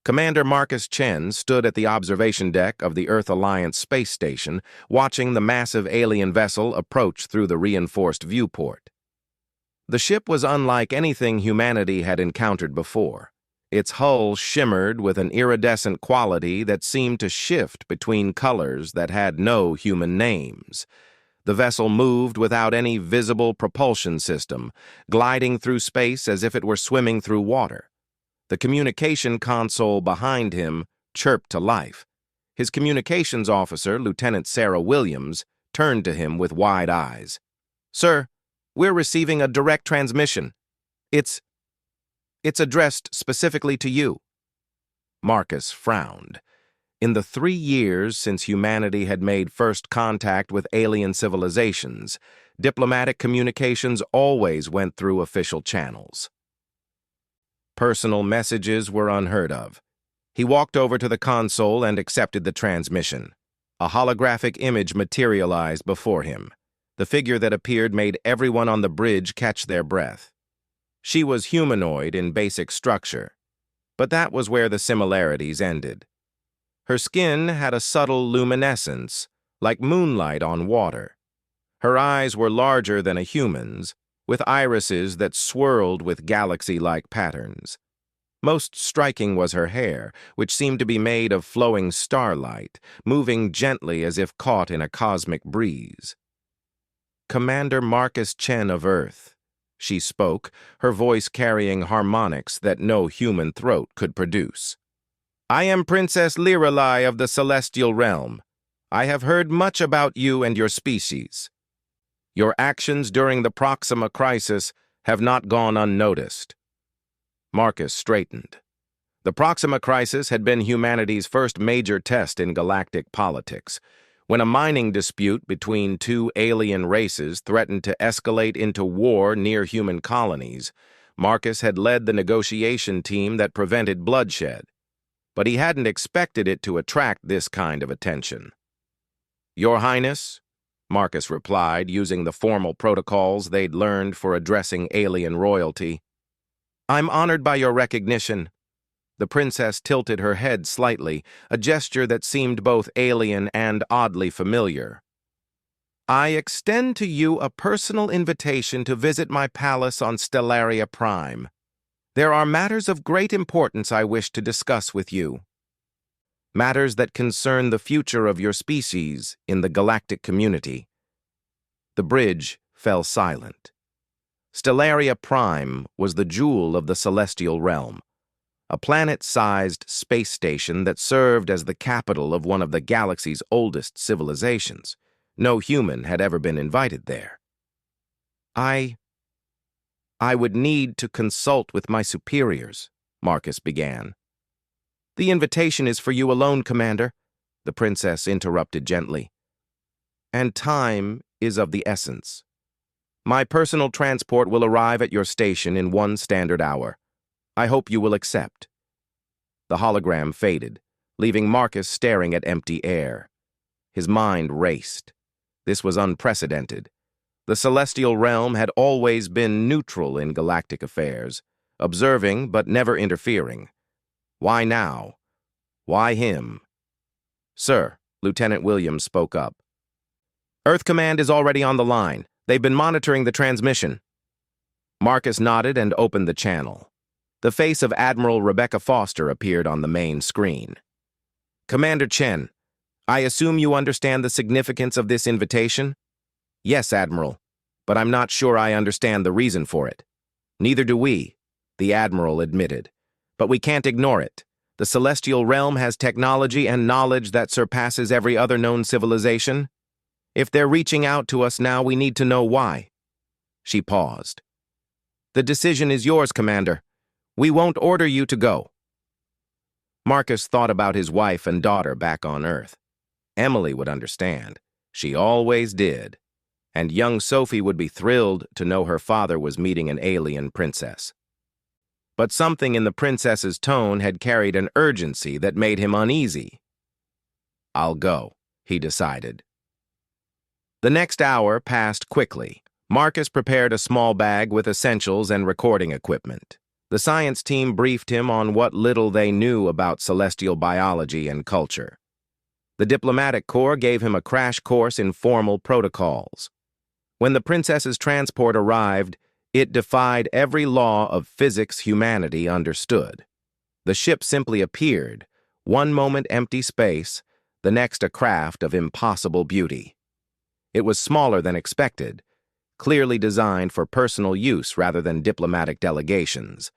Commander Marcus Chen stood at the observation deck of the Earth Alliance space station, watching the massive alien vessel approach through the reinforced viewport. The ship was unlike anything humanity had encountered before. Its hull shimmered with an iridescent quality that seemed to shift between colors that had no human names. The vessel moved without any visible propulsion system, gliding through space as if it were swimming through water. The communication console behind him chirped to life. His communications officer, Lieutenant Sarah Williams, turned to him with wide eyes. "Sir, we're receiving a direct transmission. It's addressed specifically to you." Marcus frowned. In the 3 years since humanity had made first contact with alien civilizations, diplomatic communications always went through official channels. Personal messages were unheard of. He walked over to the console and accepted the transmission. A holographic image materialized before him. The figure that appeared made everyone on the bridge catch their breath. She was humanoid in basic structure, but that was where the similarities ended. Her skin had a subtle luminescence, like moonlight on water. Her eyes were larger than a human's, with irises that swirled with galaxy-like patterns. Most striking was her hair, which seemed to be made of flowing starlight, moving gently as if caught in a cosmic breeze. "Commander Marcus Chen of Earth," she spoke, her voice carrying harmonics that no human throat could produce. "I am Princess Lirelai of the Celestial Realm. I have heard much about you and your species. Your actions during the Proxima crisis have not gone unnoticed." Marcus straightened. The Proxima crisis had been humanity's first major test in galactic politics. When a mining dispute between two alien races threatened to escalate into war near human colonies, Marcus had led the negotiation team that prevented bloodshed. But he hadn't expected it to attract this kind of attention. "Your Highness," Marcus replied, using the formal protocols they'd learned for addressing alien royalty. "I'm honored by your recognition." The princess tilted her head slightly, a gesture that seemed both alien and oddly familiar. "I extend to you a personal invitation to visit my palace on Stellaria Prime. There are matters of great importance I wish to discuss with you. Matters that concern the future of your species in the galactic community." The bridge fell silent. Stellaria Prime was the jewel of the Celestial Realm, a planet-sized space station that served as the capital of one of the galaxy's oldest civilizations. No human had ever been invited there. I would need to consult with my superiors," Marcus began. "The invitation is for you alone, Commander," the princess interrupted gently. "And time is of the essence. My personal transport will arrive at your station in 1 standard hour. I hope you will accept." The hologram faded, leaving Marcus staring at empty air. His mind raced. This was unprecedented. The Celestial Realm had always been neutral in galactic affairs, observing but never interfering. Why now? Why him? "Sir," Lieutenant Williams spoke up. "Earth Command is already on the line. They've been monitoring the transmission." Marcus nodded and opened the channel. The face of Admiral Rebecca Foster appeared on the main screen. "Commander Chen, I assume you understand the significance of this invitation?" "Yes, Admiral, but I'm not sure I understand the reason for it." "Neither do we," the Admiral admitted. "But we can't ignore it. The Celestial Realm has technology and knowledge that surpasses every other known civilization. If they're reaching out to us now, we need to know why." She paused. "The decision is yours, Commander. We won't order you to go." Marcus thought about his wife and daughter back on Earth. Emily would understand. She always did. And young Sophie would be thrilled to know her father was meeting an alien princess. But something in the princess's tone had carried an urgency that made him uneasy. "I'll go," he decided. The next hour passed quickly. Marcus prepared a small bag with essentials and recording equipment. The science team briefed him on what little they knew about celestial biology and culture. The diplomatic corps gave him a crash course in formal protocols. When the princess's transport arrived, it defied every law of physics humanity understood. The ship simply appeared, one moment empty space, the next a craft of impossible beauty. It was smaller than expected, clearly designed for personal use rather than diplomatic delegations.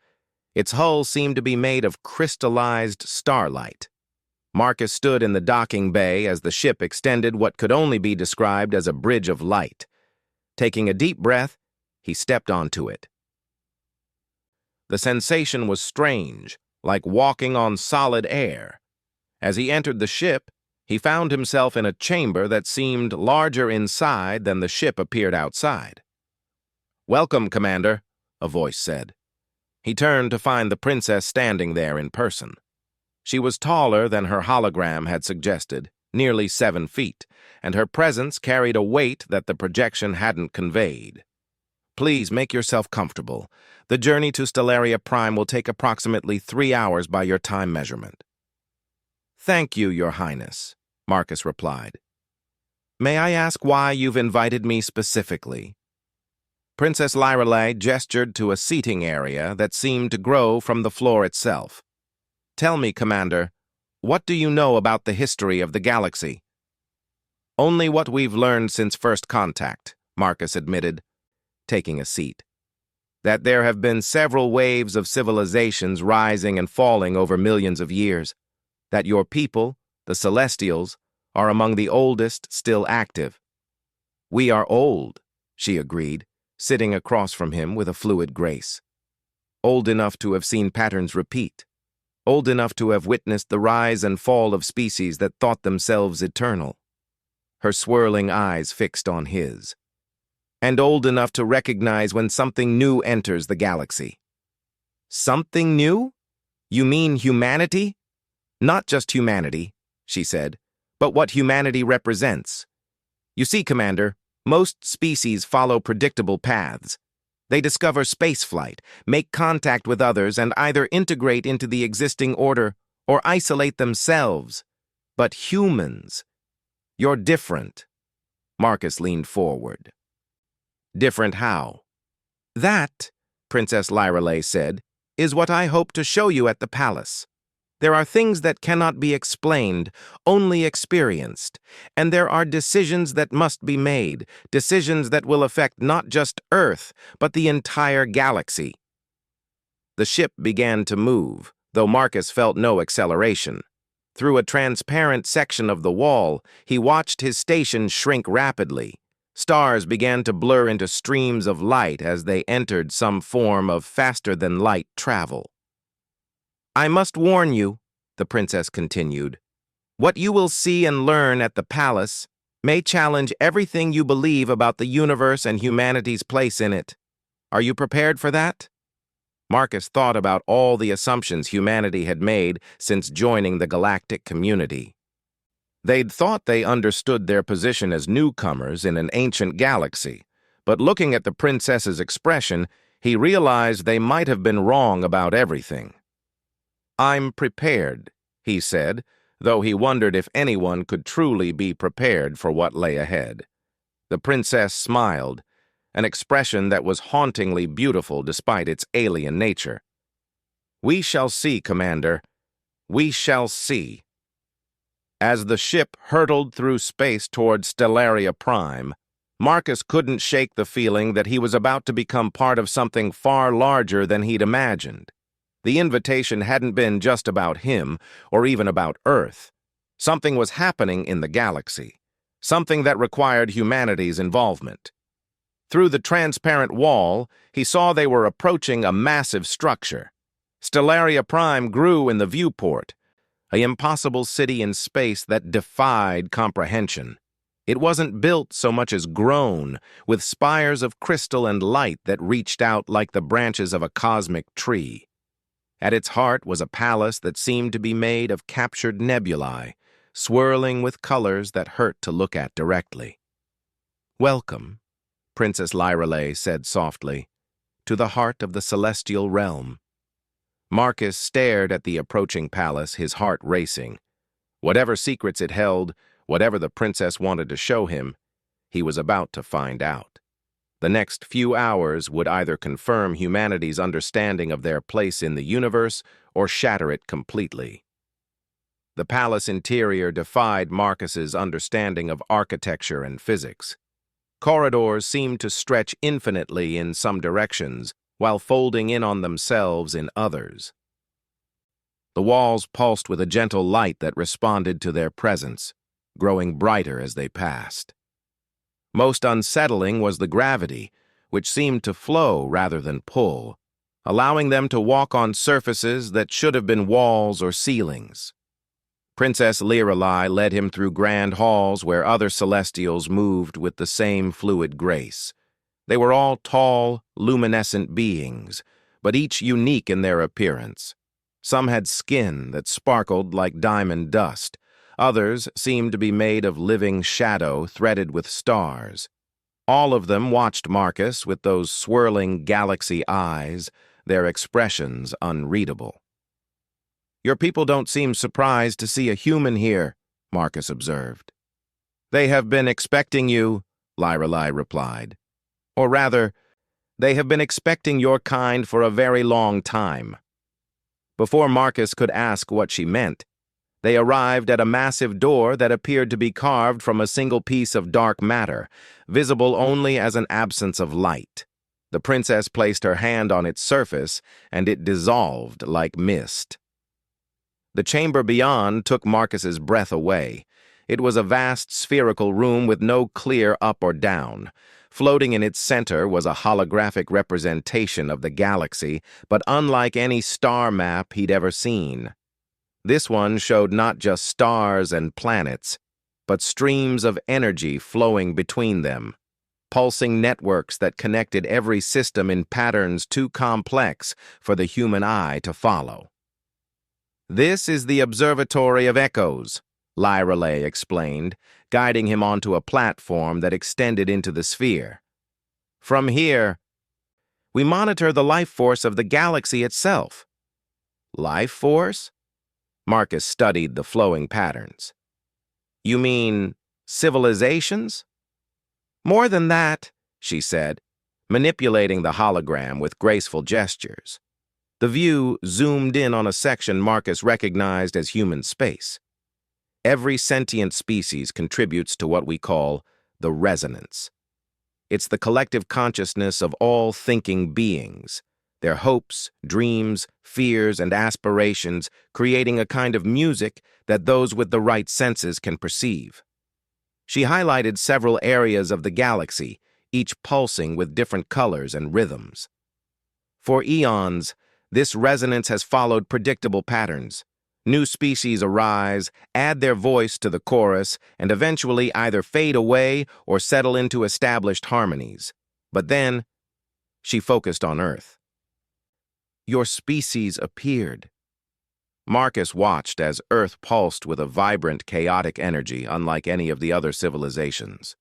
Its hull seemed to be made of crystallized starlight. Marcus stood in the docking bay as the ship extended what could only be described as a bridge of light. Taking a deep breath, he stepped onto it. The sensation was strange, like walking on solid air. As he entered the ship, he found himself in a chamber that seemed larger inside than the ship appeared outside. "Welcome, Commander," a voice said. He turned to find the princess standing there in person. She was taller than her hologram had suggested, nearly 7 feet, and her presence carried a weight that the projection hadn't conveyed. "Please make yourself comfortable. The journey to Stellaria Prime will take approximately 3 hours by your time measurement." "Thank you, Your Highness," Marcus replied. "May I ask why you've invited me specifically?" Princess Lyrelei gestured to a seating area that seemed to grow from the floor itself. "Tell me, Commander, what do you know about the history of the galaxy?" "Only what we've learned since first contact," Marcus admitted, taking a seat. "That there have been several waves of civilizations rising and falling over millions of years. That your people, the Celestials, are among the oldest still active." "We are old," she agreed, sitting across from him with a fluid grace. "Old enough to have seen patterns repeat. Old enough to have witnessed the rise and fall of species that thought themselves eternal." Her swirling eyes fixed on his. "And old enough to recognize when something new enters the galaxy." "Something new? You mean humanity?" "Not just humanity," she said, "but what humanity represents. You see, Commander, most species follow predictable paths. They discover spaceflight, make contact with others, and either integrate into the existing order or isolate themselves. But humans, you're different." Marcus leaned forward. "Different how?" "That," Princess Lyrelei said, "is what I hope to show you at the palace. There are things that cannot be explained, only experienced, and there are decisions that must be made, decisions that will affect not just Earth, but the entire galaxy." The ship began to move, though Marcus felt no acceleration. Through a transparent section of the wall, he watched his station shrink rapidly. Stars began to blur into streams of light as they entered some form of faster-than-light travel. "I must warn you," the princess continued, "what you will see and learn at the palace may challenge everything you believe about the universe and humanity's place in it. Are you prepared for that?" Marcus thought about all the assumptions humanity had made since joining the galactic community. They'd thought they understood their position as newcomers in an ancient galaxy, but looking at the princess's expression, he realized they might have been wrong about everything. "I'm prepared," he said, though he wondered if anyone could truly be prepared for what lay ahead. The princess smiled, an expression that was hauntingly beautiful despite its alien nature. "We shall see, Commander. We shall see." As the ship hurtled through space toward Stellaria Prime, Marcus couldn't shake the feeling that he was about to become part of something far larger than he'd imagined. The invitation hadn't been just about him, or even about Earth. Something was happening in the galaxy, something that required humanity's involvement. Through the transparent wall, he saw they were approaching a massive structure. Stellaria Prime grew in the viewport, an impossible city in space that defied comprehension. It wasn't built so much as grown, with spires of crystal and light that reached out like the branches of a cosmic tree. At its heart was a palace that seemed to be made of captured nebulae, swirling with colors that hurt to look at directly. "Welcome," Princess Lyrelei said softly, "to the heart of the celestial realm." Marcus stared at the approaching palace, his heart racing. Whatever secrets it held, whatever the princess wanted to show him, he was about to find out. The next few hours would either confirm humanity's understanding of their place in the universe or shatter it completely. The palace interior defied Marcus's understanding of architecture and physics. Corridors seemed to stretch infinitely in some directions, while folding in on themselves in others. The walls pulsed with a gentle light that responded to their presence, growing brighter as they passed. Most unsettling was the gravity, which seemed to flow rather than pull, allowing them to walk on surfaces that should have been walls or ceilings. Princess Lirelai led him through grand halls where other celestials moved with the same fluid grace. They were all tall, luminescent beings, but each unique in their appearance. Some had skin that sparkled like diamond dust. Others seemed to be made of living shadow threaded with stars. All of them watched Marcus with those swirling galaxy eyes, their expressions unreadable. "Your people don't seem surprised to see a human here," Marcus observed. "They have been expecting you," Lirelai replied. "Or rather, they have been expecting your kind for a very long time." Before Marcus could ask what she meant, they arrived at a massive door that appeared to be carved from a single piece of dark matter, visible only as an absence of light. The princess placed her hand on its surface, and it dissolved like mist. The chamber beyond took Marcus's breath away. It was a vast spherical room with no clear up or down. Floating in its center was a holographic representation of the galaxy, but unlike any star map he'd ever seen. This one showed not just stars and planets, but streams of energy flowing between them, pulsing networks that connected every system in patterns too complex for the human eye to follow. "This is the Observatory of Echoes," Lirelai explained, guiding him onto a platform that extended into the sphere. "From here, we monitor the life force of the galaxy itself." "Life force?" Marcus studied the flowing patterns. "You mean civilizations?" "More than that," she said, manipulating the hologram with graceful gestures. The view zoomed in on a section Marcus recognized as human space. Every sentient species contributes to what we call the resonance. It's the collective consciousness of all thinking beings, their hopes, dreams, fears, and aspirations creating a kind of music that those with the right senses can perceive. She highlighted several areas of the galaxy, each pulsing with different colors and rhythms. For eons, this resonance has followed predictable patterns. New species arise, add their voice to the chorus, and eventually either fade away or settle into established harmonies. But then, she focused on Earth. "Your species appeared." Marcus watched as Earth pulsed with a vibrant, chaotic energy unlike any of the other civilizations.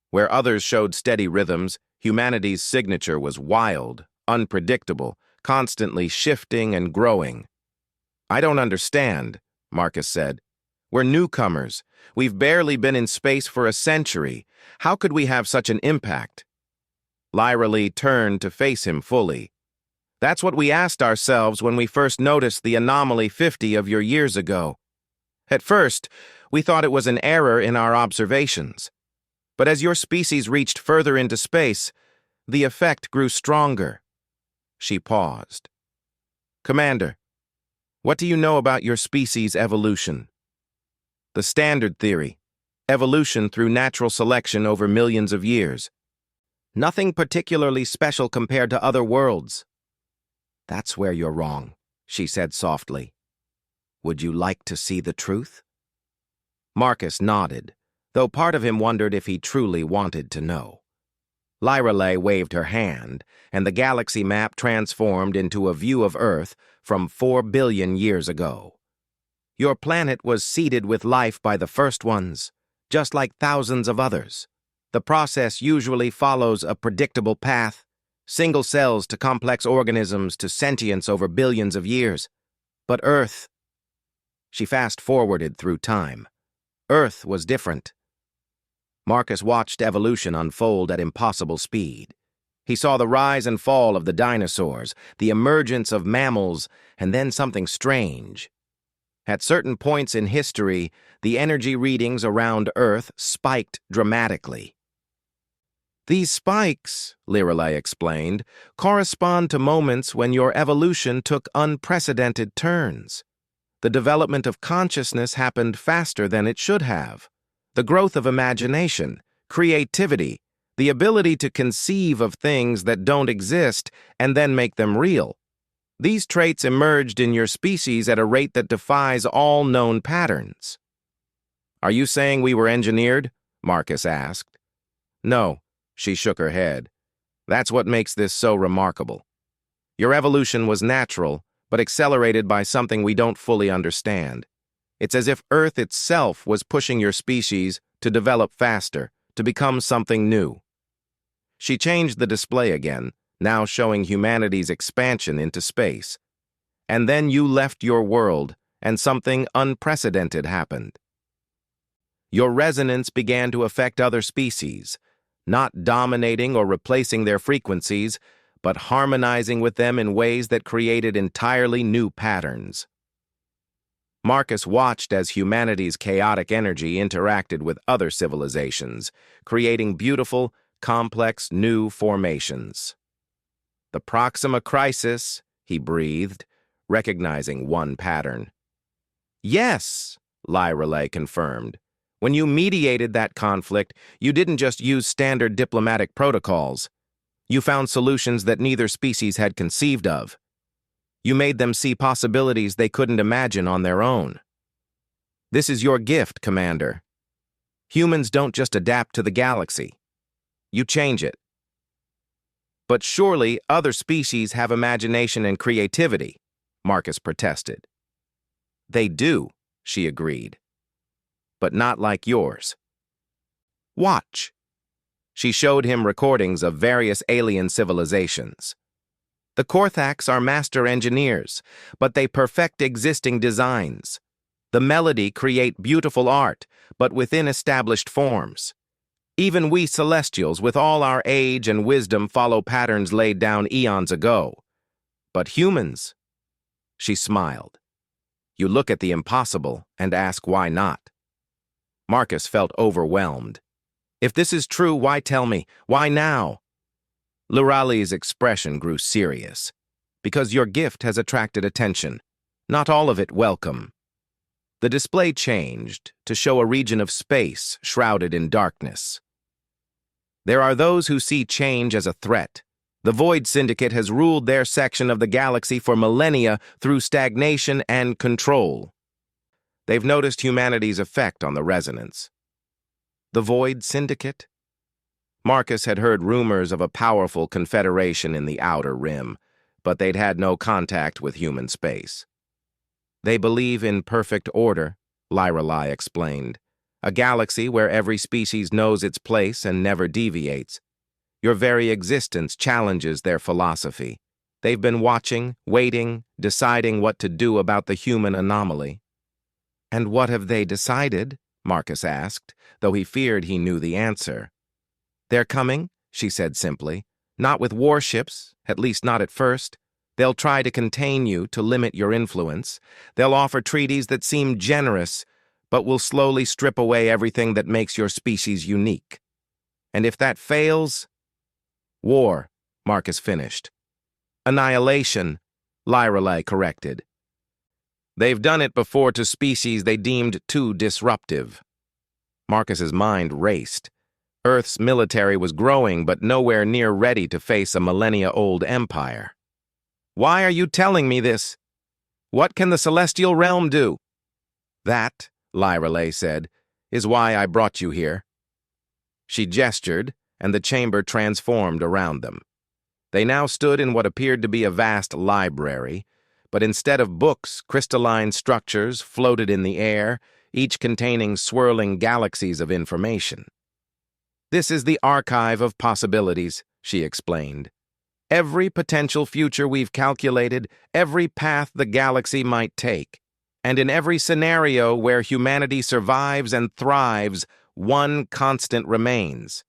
Where others showed steady rhythms, humanity's signature was wild, unpredictable, constantly shifting and growing. "I don't understand," Marcus said. "We're newcomers. We've barely been in space for a century. How could we have such an impact?" Lirelai turned to face him fully. "That's what we asked ourselves when we first noticed the anomaly 50 of your years ago. At first, we thought it was an error in our observations. But as your species reached further into space, the effect grew stronger." She paused. "Commander, what do you know about your species' evolution?" "The standard theory, evolution through natural selection over millions of years. Nothing particularly special compared to other worlds." "That's where you're wrong," she said softly. "Would you like to see the truth?" Marcus nodded, though part of him wondered if he truly wanted to know. Lirelai waved her hand, and the galaxy map transformed into a view of Earth from 4 billion years ago. "Your planet was seeded with life by the first ones, just like thousands of others. The process usually follows a predictable path: Single cells to complex organisms to sentience over billions of years. But Earth, she fast-forwarded through time. Earth was different. Marcus watched evolution unfold at impossible speed. He saw the rise and fall of the dinosaurs, the emergence of mammals, and then something strange. At certain points in history, the energy readings around Earth spiked dramatically. These spikes, Lirelei explained, correspond to moments when your evolution took unprecedented turns. The development of consciousness happened faster than it should have. The growth of imagination, creativity, the ability to conceive of things that don't exist and then make them real. These traits emerged in your species at a rate that defies all known patterns. "Are you saying we were engineered?" Marcus asked. "No," she shook her head. "That's what makes this so remarkable. Your evolution was natural, but accelerated by something we don't fully understand. It's as if Earth itself was pushing your species to develop faster, to become something new." She changed the display again, now showing humanity's expansion into space. "And then you left your world, and something unprecedented happened. Your resonance began to affect other species, not dominating or replacing their frequencies, but harmonizing with them in ways that created entirely new patterns." Marcus watched as humanity's chaotic energy interacted with other civilizations, creating beautiful, complex, new formations. "The Proxima Crisis," he breathed, recognizing one pattern. "Yes," Lirelei confirmed. "When you mediated that conflict, you didn't just use standard diplomatic protocols. You found solutions that neither species had conceived of. You made them see possibilities they couldn't imagine on their own. This is your gift, Commander. Humans don't just adapt to the galaxy. You change it. But surely other species have imagination and creativity," Marcus protested. "They do," she agreed. "But not like yours. Watch." She showed him recordings of various alien civilizations. "The Korthax are master engineers, but they perfect existing designs. The Melody create beautiful art, but within established forms. Even we Celestials, with all our age and wisdom, follow patterns laid down eons ago. But humans," she smiled. "You look at the impossible and ask why not." Marcus felt overwhelmed. "If this is true, why tell me? Why now?" Liralei's expression grew serious. "Because your gift has attracted attention. Not all of it welcome." The display changed to show a region of space shrouded in darkness. "There are those who see change as a threat. The Void Syndicate has ruled their section of the galaxy for millennia through stagnation and control. They've noticed humanity's effect on the resonance." The Void Syndicate? Marcus had heard rumors of a powerful confederation in the Outer Rim, but they'd had no contact with human space. "They believe in perfect order," Lirelei explained. "A galaxy where every species knows its place and never deviates. Your very existence challenges their philosophy. They've been watching, waiting, deciding what to do about the human anomaly." "And what have they decided?" Marcus asked, though he feared he knew the answer. "They're coming," she said simply. "Not with warships, at least not at first. They'll try to contain you, to limit your influence. They'll offer treaties that seem generous, but will slowly strip away everything that makes your species unique. And if that fails—" "War," Marcus finished. "Annihilation," Lirelei corrected. "They've done it before to species they deemed too disruptive." Marcus's mind raced. Earth's military was growing, but nowhere near ready to face a millennia-old empire. "Why are you telling me this? What can the Celestial Realm do?" "That," Lirelei said, "is why I brought you here." She gestured, and the chamber transformed around them. They now stood in what appeared to be a vast library, but instead of books, crystalline structures floated in the air, each containing swirling galaxies of information. "This is the archive of possibilities," she explained. every potential future we've calculated, every path the galaxy might take. And in every scenario where humanity survives and thrives, one constant remains.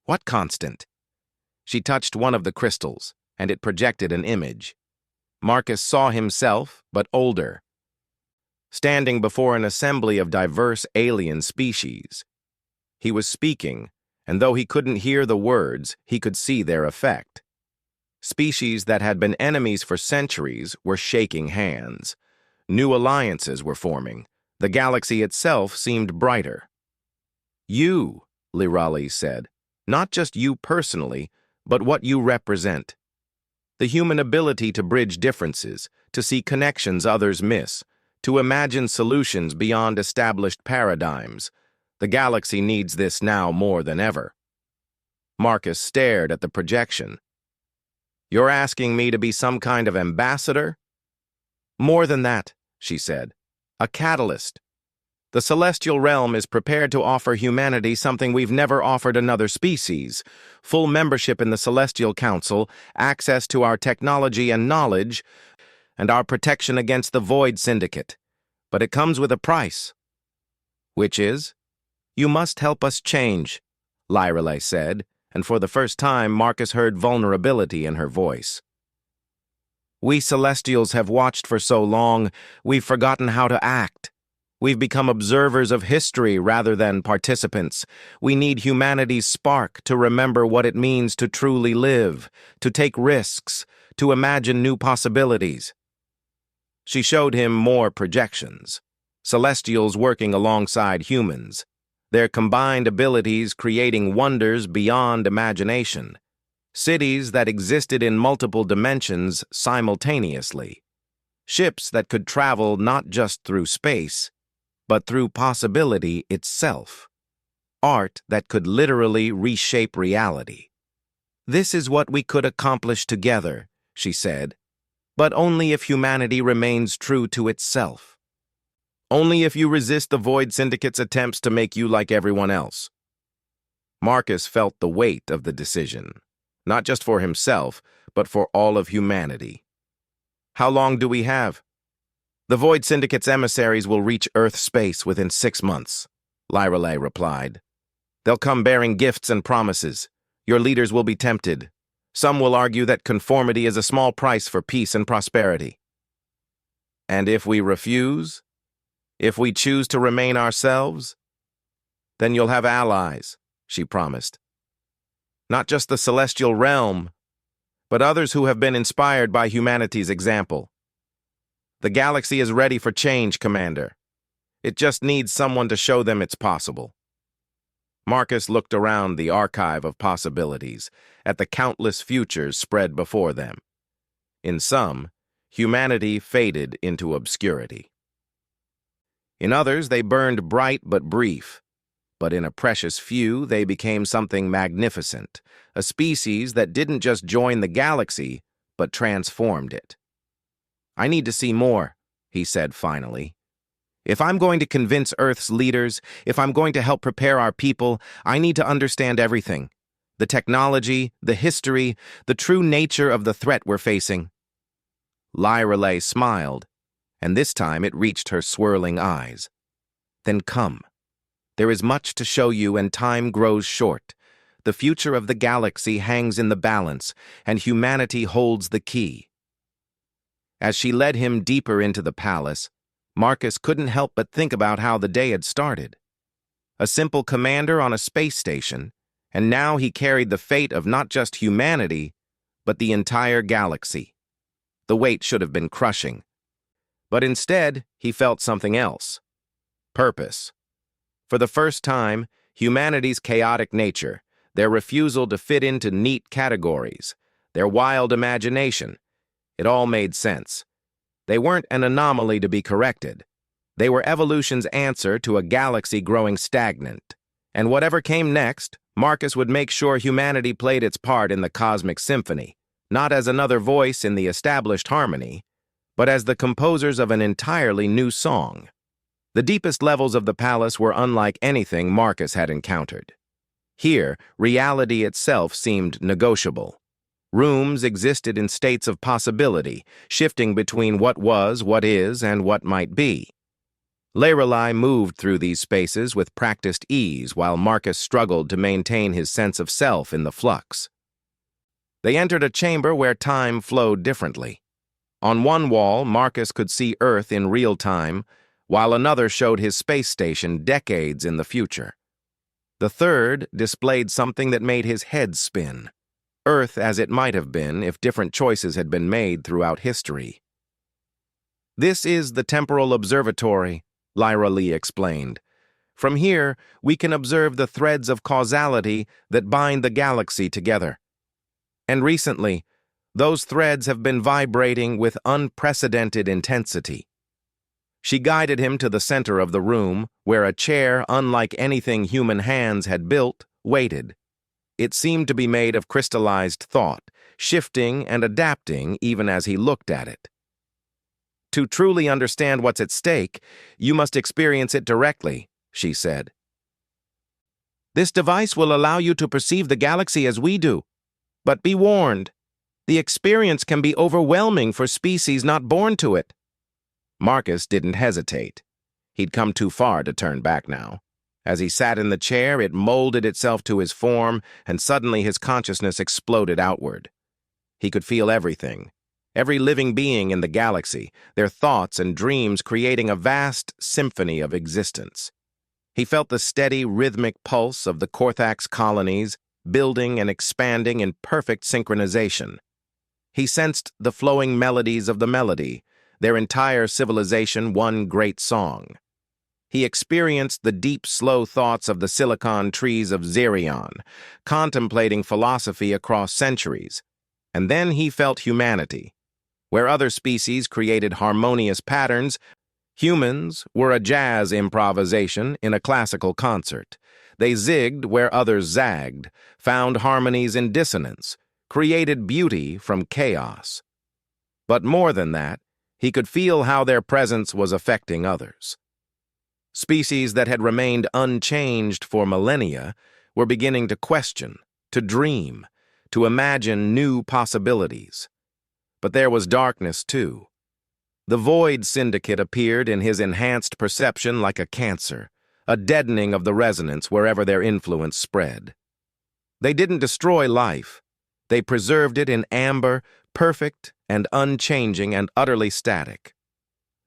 What constant? She touched one of the crystals, and it projected an image. Marcus saw himself, but older, standing before an assembly of diverse alien species. He was speaking, and though he couldn't hear the words, he could see their effect. Species that had been enemies for centuries were shaking hands. New alliances were forming. The galaxy itself seemed brighter. You, Lirali said, not just you personally, but what you represent. The human ability to bridge differences, to see connections others miss, to imagine solutions beyond established paradigms. The galaxy needs this now more than ever. Marcus stared at the projection. You're asking me to be some kind of ambassador? More than that, she said. A catalyst. The celestial realm is prepared to offer humanity something we've never offered another species: full membership in the Celestial Council, access to our technology and knowledge, and our protection against the Void Syndicate. But it comes with a price. Which is? You must help us change, Lyrale said, and for the first time Marcus heard vulnerability in her voice. We Celestials have watched for so long, we've forgotten how to act. We've become observers of history rather than participants. We need humanity's spark to remember what it means to truly live, to take risks, to imagine new possibilities. She showed him more projections. Celestials working alongside humans, their combined abilities creating wonders beyond imagination. Cities that existed in multiple dimensions simultaneously. Ships that could travel not just through space, but through possibility itself. Art that could literally reshape reality. This is what we could accomplish together, she said, but only if humanity remains true to itself. Only if you resist the Void Syndicate's attempts to make you like everyone else. Marcus felt the weight of the decision, not just for himself, but for all of humanity. How long do we have? The Void Syndicate's emissaries will reach Earth space within 6 months, Lyrale replied. They'll come bearing gifts and promises. Your leaders will be tempted. Some will argue that conformity is a small price for peace and prosperity. And if we refuse? If we choose to remain ourselves? Then you'll have allies, she promised. Not just the celestial realm, but others who have been inspired by humanity's example. The galaxy is ready for change, Commander. It just needs someone to show them it's possible. Marcus looked around the archive of possibilities, at the countless futures spread before them. In some, humanity faded into obscurity. In others, they burned bright but brief. But in a precious few, they became something magnificent, a species that didn't just join the galaxy, but transformed it. I need to see more, he said finally. If I'm going to convince Earth's leaders, if I'm going to help prepare our people, I need to understand everything. The technology, the history, the true nature of the threat we're facing. Lyrale smiled, and this time it reached her swirling eyes. Then come. There is much to show you and time grows short. The future of the galaxy hangs in the balance, and humanity holds the key. As she led him deeper into the palace, Marcus couldn't help but think about how the day had started. A simple commander on a space station, and now he carried the fate of not just humanity, but the entire galaxy. The weight should have been crushing. But instead, he felt something else. Purpose. For the first time, humanity's chaotic nature, their refusal to fit into neat categories, their wild imagination, it all made sense. They weren't an anomaly to be corrected. They were evolution's answer to a galaxy growing stagnant. And whatever came next, Marcus would make sure humanity played its part in the cosmic symphony, not as another voice in the established harmony, but as the composers of an entirely new song. The deepest levels of the palace were unlike anything Marcus had encountered. Here, reality itself seemed negotiable. Rooms existed in states of possibility, shifting between what was, what is, and what might be. Lorelei moved through these spaces with practiced ease while Marcus struggled to maintain his sense of self in the flux. They entered a chamber where time flowed differently. On one wall, Marcus could see Earth in real time, while another showed his space station decades in the future. The third displayed something that made his head spin. Earth as it might have been if different choices had been made throughout history. "This is the temporal observatory," Lyra Lee explained. "From here, we can observe the threads of causality that bind the galaxy together. And recently, those threads have been vibrating with unprecedented intensity." She guided him to the center of the room, where a chair unlike anything human hands had built waited. It seemed to be made of crystallized thought, shifting and adapting even as he looked at it. "To truly understand what's at stake, you must experience it directly," she said. "This device will allow you to perceive the galaxy as we do. But be warned, the experience can be overwhelming for species not born to it." Marcus didn't hesitate. He'd come too far to turn back now. As he sat in the chair, it molded itself to his form, and suddenly his consciousness exploded outward. He could feel everything. Every living being in the galaxy, their thoughts and dreams creating a vast symphony of existence. He felt the steady, rhythmic pulse of the Korthax colonies, building and expanding in perfect synchronization. He sensed the flowing melodies of the melody, their entire civilization one great song. He experienced the deep, slow thoughts of the silicon trees of Xerion, contemplating philosophy across centuries. And then he felt humanity. Where other species created harmonious patterns, humans were a jazz improvisation in a classical concert. They zigged where others zagged, found harmonies in dissonance, created beauty from chaos. But more than that, he could feel how their presence was affecting others. Species that had remained unchanged for millennia were beginning to question, to dream, to imagine new possibilities. But there was darkness, too. The Void Syndicate appeared in his enhanced perception like a cancer, a deadening of the resonance wherever their influence spread. They didn't destroy life. They preserved it in amber, perfect and unchanging and utterly static.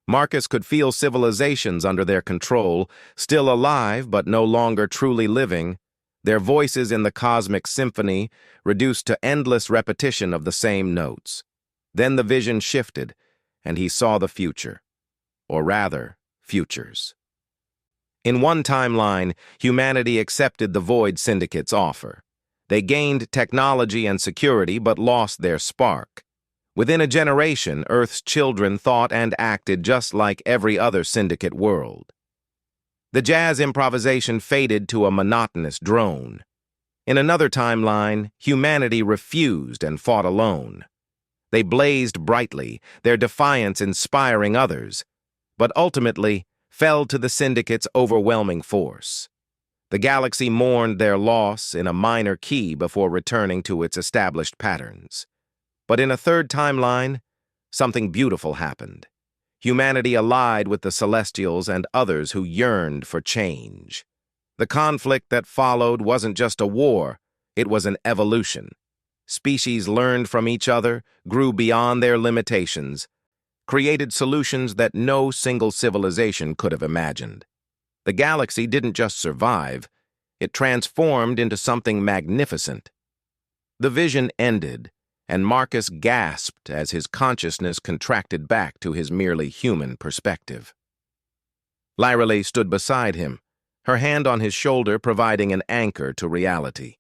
Marcus could feel civilizations under their control, still alive but no longer truly living, their voices in the cosmic symphony reduced to endless repetition of the same notes. Then the vision shifted, and he saw the future. Or rather, futures. In one timeline, humanity accepted the Void Syndicate's offer. They gained technology and security but lost their spark. Within a generation, Earth's children thought and acted just like every other Syndicate world. The jazz improvisation faded to a monotonous drone. In another timeline, humanity refused and fought alone. They blazed brightly, their defiance inspiring others, but ultimately fell to the Syndicate's overwhelming force. The galaxy mourned their loss in a minor key before returning to its established patterns. But in a third timeline, something beautiful happened. Humanity allied with the Celestials and others who yearned for change. The conflict that followed wasn't just a war, it was an evolution. Species learned from each other, grew beyond their limitations, created solutions that no single civilization could have imagined. The galaxy didn't just survive, it transformed into something magnificent. The vision ended, and Marcus gasped as his consciousness contracted back to his merely human perspective. Lyra Lee stood beside him, her hand on his shoulder providing an anchor to reality.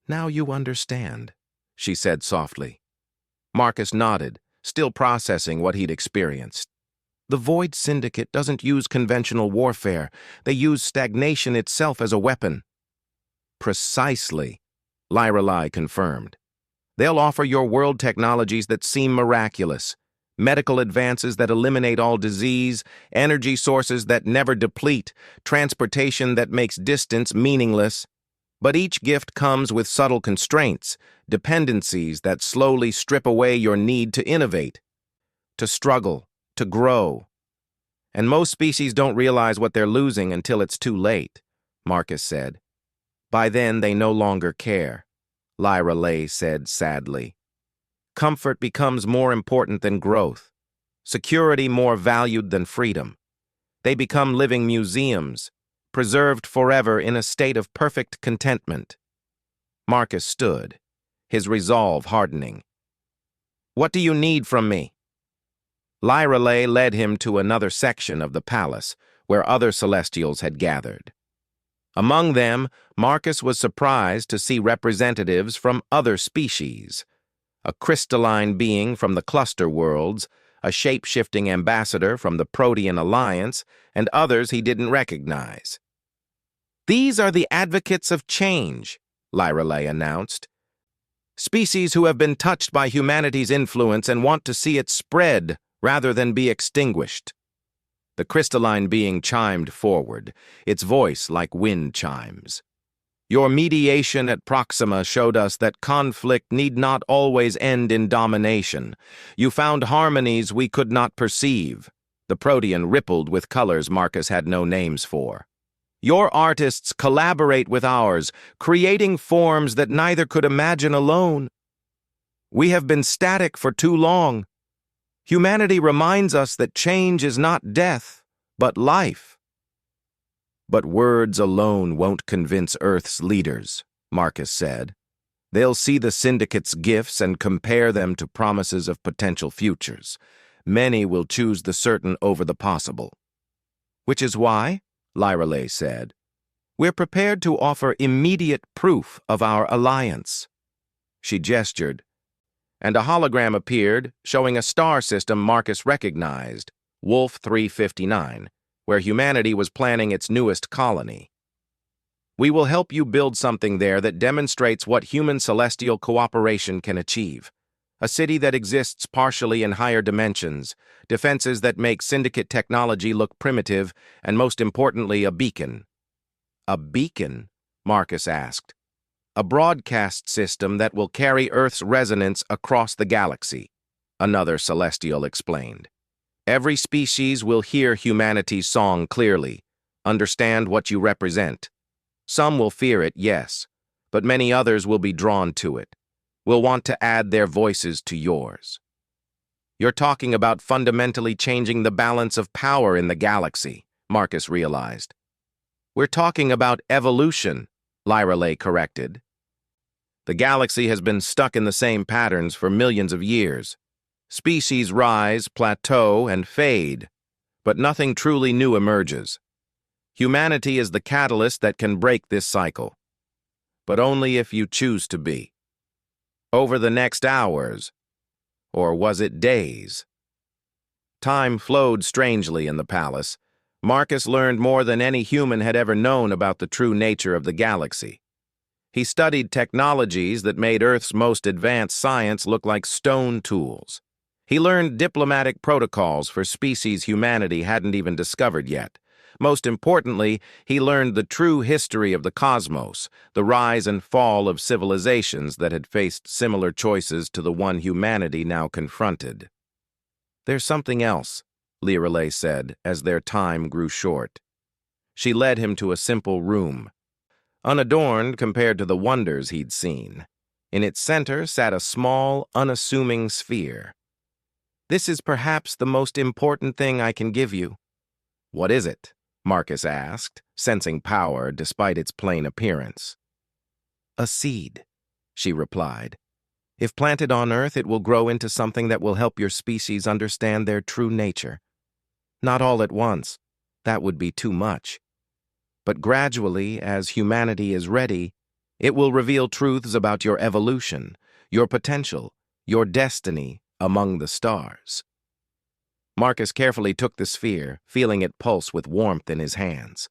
"Now you understand," she said softly. Marcus nodded, still processing what he'd experienced. "The Void Syndicate doesn't use conventional warfare. They use stagnation itself as a weapon." "Precisely," Lyra Lee confirmed. "They'll offer your world technologies that seem miraculous, medical advances that eliminate all disease, energy sources that never deplete, transportation that makes distance meaningless." But each gift comes with subtle constraints, dependencies that slowly strip away your need to innovate, to struggle, to grow. And most species don't realize what they're losing until it's too late, Marcus said. By then, they no longer care, Lyra Lay said sadly. Comfort becomes more important than growth, security more valued than freedom. They become living museums, preserved forever in a state of perfect contentment. Marcus stood, his resolve hardening. What do you need from me? Lyra Lay led him to another section of the palace, where other Celestials had gathered. Among them, Marcus was surprised to see representatives from other species. A crystalline being from the cluster worlds, a shape-shifting ambassador from the Protean Alliance, and others he didn't recognize. These are the advocates of change, Lyra Lay announced. Species who have been touched by humanity's influence and want to see it spread rather than be extinguished. The crystalline being chimed forward, its voice like wind chimes. Your mediation at Proxima showed us that conflict need not always end in domination. You found harmonies we could not perceive. The Protean rippled with colors Marcus had no names for. Your artists collaborate with ours, creating forms that neither could imagine alone. We have been static for too long. Humanity reminds us that change is not death, but life. But words alone won't convince Earth's leaders, Marcus said. They'll see the Syndicate's gifts and compare them to promises of potential futures. Many will choose the certain over the possible. Which is why, Lyra Lay said, we're prepared to offer immediate proof of our alliance. She gestured, and a hologram appeared, showing a star system Marcus recognized, Wolf 359, where humanity was planning its newest colony. We will help you build something there that demonstrates what human celestial cooperation can achieve. A city that exists partially in higher dimensions, defenses that make Syndicate technology look primitive, and most importantly, a beacon. A beacon? Marcus asked. A broadcast system that will carry Earth's resonance across the galaxy, another Celestial explained. Every species will hear humanity's song clearly, understand what you represent. Some will fear it, yes, but many others will be drawn to it, will want to add their voices to yours. You're talking about fundamentally changing the balance of power in the galaxy, Marcus realized. We're talking about evolution, Lyra Lay corrected. The galaxy has been stuck in the same patterns for millions of years. Species rise, plateau, and fade, but nothing truly new emerges. Humanity is the catalyst that can break this cycle, but only if you choose to be. Over the next hours, or was it days? Time flowed strangely in the palace. Marcus learned more than any human had ever known about the true nature of the galaxy. He studied technologies that made Earth's most advanced science look like stone tools. He learned diplomatic protocols for species humanity hadn't even discovered yet. Most importantly, he learned the true history of the cosmos, the rise and fall of civilizations that had faced similar choices to the one humanity now confronted. There's something else, Lyra Lay said, as their time grew short. She led him to a simple room, unadorned compared to the wonders he'd seen. In its center sat a small, unassuming sphere. This is perhaps the most important thing I can give you. What is it? Marcus asked, sensing power despite its plain appearance. A seed, she replied. If planted on Earth, it will grow into something that will help your species understand their true nature. Not all at once. That would be too much. But gradually, as humanity is ready, it will reveal truths about your evolution, your potential, your destiny among the stars. Marcus carefully took the sphere, feeling it pulse with warmth in his hands.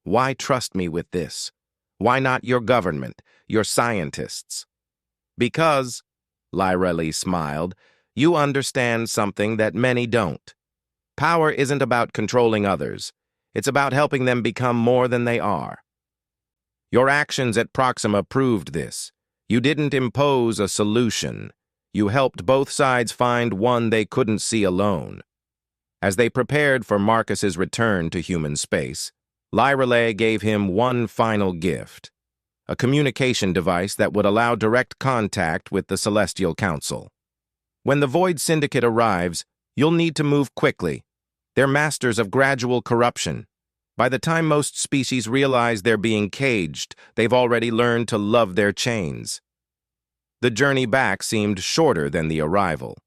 Why trust me with this? Why not your government, your scientists? Because, Lyra Lay smiled, you understand something that many don't. Power isn't about controlling others. It's about helping them become more than they are. Your actions at Proxima proved this. You didn't impose a solution. You helped both sides find one they couldn't see alone. As they prepared for Marcus's return to human space, Lyreley gave him one final gift, a communication device that would allow direct contact with the Celestial Council. When the Void Syndicate arrives, you'll need to move quickly. They're masters of gradual corruption. By the time most species realize they're being caged, they've already learned to love their chains. The journey back seemed shorter than the arrival.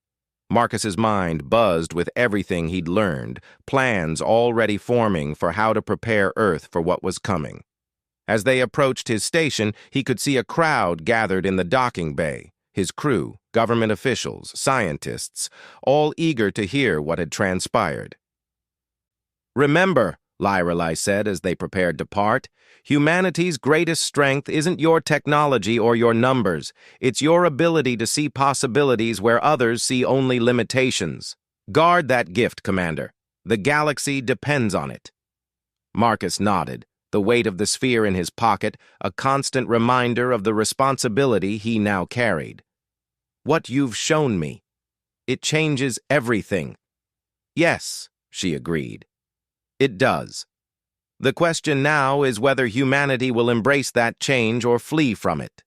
Marcus's mind buzzed with everything he'd learned, plans already forming for how to prepare Earth for what was coming. As they approached his station, he could see a crowd gathered in the docking bay, his crew, government officials, scientists, all eager to hear what had transpired. "Remember," Lyreley said as they prepared to part, "humanity's greatest strength isn't your technology or your numbers. It's your ability to see possibilities where others see only limitations. Guard that gift, Commander. The galaxy depends on it." Marcus nodded, the weight of the sphere in his pocket a constant reminder of the responsibility he now carried. "What you've shown me. It changes everything." "Yes," she agreed. "It does. The question now is whether humanity will embrace that change or flee from it."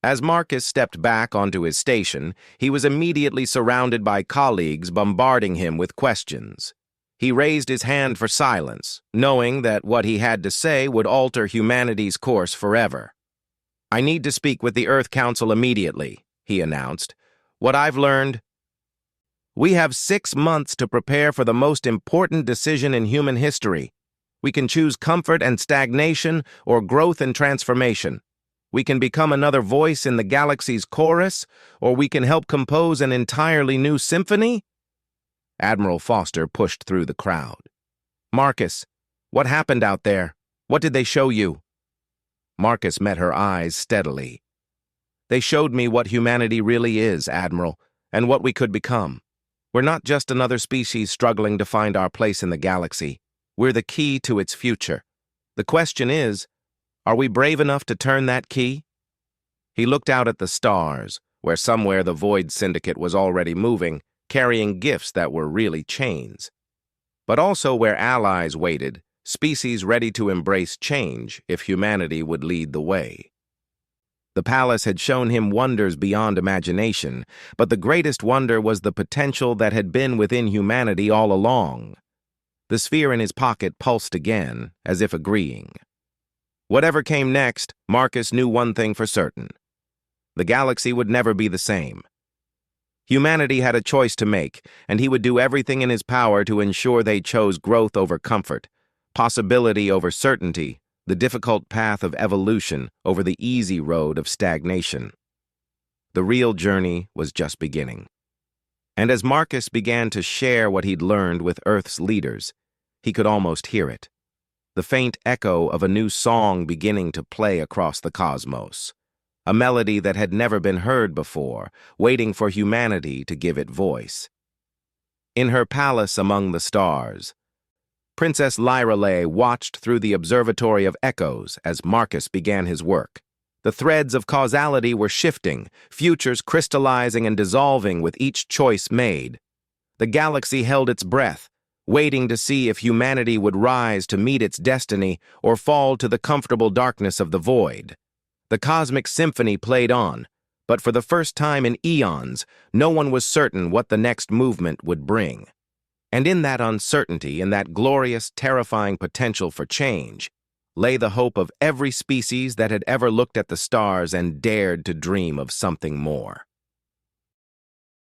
As Marcus stepped back onto his station, he was immediately surrounded by colleagues bombarding him with questions. He raised his hand for silence, knowing that what he had to say would alter humanity's course forever. "I need to speak with the Earth Council immediately," he announced. "What I've learned... We have 6 months to prepare for the most important decision in human history. We can choose comfort and stagnation or growth and transformation. We can become another voice in the galaxy's chorus, or we can help compose an entirely new symphony." Admiral Foster pushed through the crowd. "Marcus, what happened out there? What did they show you?" Marcus met her eyes steadily. "They showed me what humanity really is, Admiral, and what we could become. We're not just another species struggling to find our place in the galaxy. We're the key to its future. The question is, are we brave enough to turn that key?" He looked out at the stars, where somewhere the Void Syndicate was already moving, carrying gifts that were really chains. But also where allies waited, species ready to embrace change if humanity would lead the way. The palace had shown him wonders beyond imagination, but the greatest wonder was the potential that had been within humanity all along. The sphere in his pocket pulsed again, as if agreeing. Whatever came next, Marcus knew one thing for certain. The galaxy would never be the same. Humanity had a choice to make, and he would do everything in his power to ensure they chose growth over comfort, possibility over certainty, the difficult path of evolution over the easy road of stagnation. The real journey was just beginning. And as Marcus began to share what he'd learned with Earth's leaders, he could almost hear it, the faint echo of a new song beginning to play across the cosmos, a melody that had never been heard before, waiting for humanity to give it voice. In her palace among the stars, Princess Lyreley watched through the observatory of echoes as Marcus began his work. The threads of causality were shifting, futures crystallizing and dissolving with each choice made. The galaxy held its breath, waiting to see if humanity would rise to meet its destiny or fall to the comfortable darkness of the void. The cosmic symphony played on, but for the first time in eons, no one was certain what the next movement would bring. And in that uncertainty, in that glorious, terrifying potential for change, lay the hope of every species that had ever looked at the stars and dared to dream of something more.